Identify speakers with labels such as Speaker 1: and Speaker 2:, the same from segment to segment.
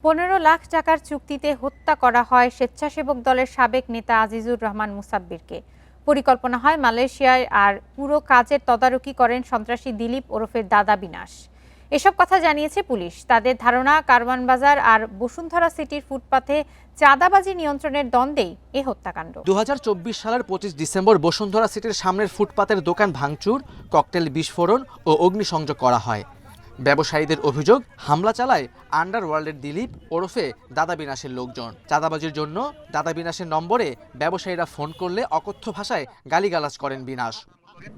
Speaker 1: 15 লাখ টাকার চুক্তিতে হত্যা করা হয় স্বেচ্ছাসেবক দলের সাবেক নেতা আজিজুর রহমান মুসাব্বিরকে। পরিকল্পনা হয় মালয়েশিয়ায়, আর পুরো কাজের তদারকি করেন সন্ত্রাসী দিলীপ ওরফে দাদা বিনাশ। এসব কথা জানিয়েছে পুলিশ। তাদের ধারণা, কারওয়ান বাজার আর বসুন্ধরা সিটির ফুটপাথে চাঁদাবাজি নিয়ন্ত্রণের দ্বন্দ্বেই এ হত্যাকাণ্ড।
Speaker 2: 2024 সালের 25 ডিসেম্বর বসুন্ধরা সিটির সামনের ফুটপাতের দোকান ভাঙচুর, ককটেল বিস্ফোরণ ও অগ্নিসংযোগ করা হয়। ব্যবসায়ীদের অভিযোগ, হামলা চালায় আন্ডারওয়ার্ল্ডের দিলীপ ওরফে দাদা বিনাশের লোকজন। চাঁদাবাজির জন্য দাদা বিনাশের নম্বরে ব্যবসায়ীরা ফোন করলে অকথ্য ভাষায় গালিগালাজ করেন বিনাশ।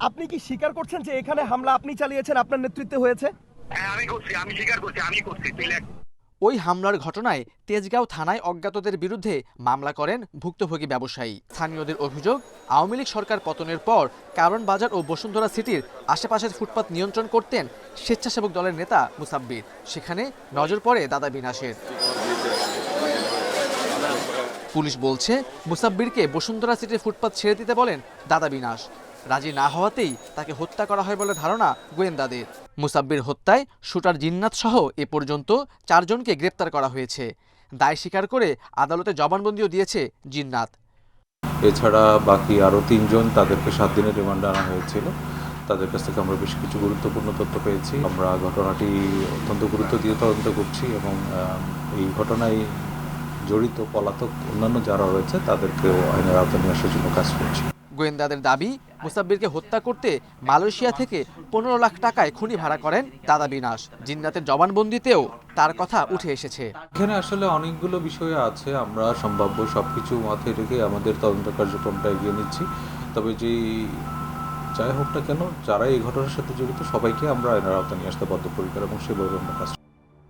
Speaker 3: আপনি কি স্বীকার করছেন যে এখানে হামলা আপনি চালিয়েছেন, আপনার নেতৃত্বে হয়েছে?
Speaker 4: হ্যাঁ, আমি স্বীকার করছি, আমি করছি।
Speaker 2: ওই হামলার ঘটনায় তেজগাঁও থানায় অজ্ঞাতদের বিরুদ্ধে মামলা করেন ভুক্তভোগী ব্যবসায়ী। স্থানীয়দের অভিযোগ, আওয়ামী লীগ সরকার পতনের পর কারওয়ান বাজার ও বসুন্ধরা সিটির আশেপাশের ফুটপাত নিয়ন্ত্রণ করতেন স্বেচ্ছাসেবক দলের নেতা মুসাব্বির। সেখানে নজর পড়ে দাদা বিনাশের। পুলিশ বলছে, মুসাব্বিরকে বসুন্ধরা সিটির ফুটপাত ছেড়ে দিতে বলেন দাদা বিনাশ। রাজি না হওয়াতেই তাকে হত্যা করা হয় বলে ধারণা গোয়েন্দাদের। মুসাব্বির হত্যায় শুটার জিন্নাত সহ এ পর্যন্ত 4 জনকে গ্রেপ্তার করা হয়েছে। দায় স্বীকার করে আদালতে জবানবন্দিও দিয়েছে জিন্নাত।
Speaker 5: এছাড়া বাকি আরও 3 জন, তাদেরকে 7 দিনের রিমান্ডে আনা হয়েছিল। তাদের কাছ থেকে আমরা বেশ কিছু গুরুত্বপূর্ণ তথ্য পেয়েছি। আমরা ঘটনাটি অত্যন্ত গুরুত্ব দিয়ে তদন্ত করছি এবং এই ঘটনায় জড়িত পলাতক অন্যান্য যারা রয়েছে তাদেরকেও আইনের আওতায় নিয়ে আসার জন্য কাজ করছি।
Speaker 2: গোয়েন্দাদের দাবি, মুসাব্বিরকে হত্যা করতে মালয়েশিয়া থেকে 15 লাখ টাকায় খুনি ভাড়া করেন দাদা বিনাশ। জিন্নাতের জবানবন্দিতেও তার কথা উঠে এসেছে।
Speaker 5: এখানে আসলে অনেকগুলো বিষয় আছে, আমরা সম্ভাব্য সবকিছু মাথায় রেখে আমাদের তদন্ত কার্যক্রমটা এগিয়ে নিচ্ছি। তবে যাই হোক না কেন, যারা এই ঘটনার সাথে জড়িত সবাইকে আমরা আইনের আওতায় নিয়ে আসতে বদ্ধপরিকর এবং সেভাবে আমরা কাজ।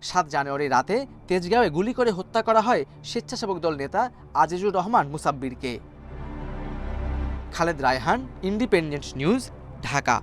Speaker 2: 7 জানুয়ারি রাতে তেজগাঁওয়ে গুলি করে হত্যা করা হয় স্বেচ্ছাসেবক দল নেতা আজিজুর রহমান মুসাব্বিরকে। Khaled Raihan, independent news, Dhaka.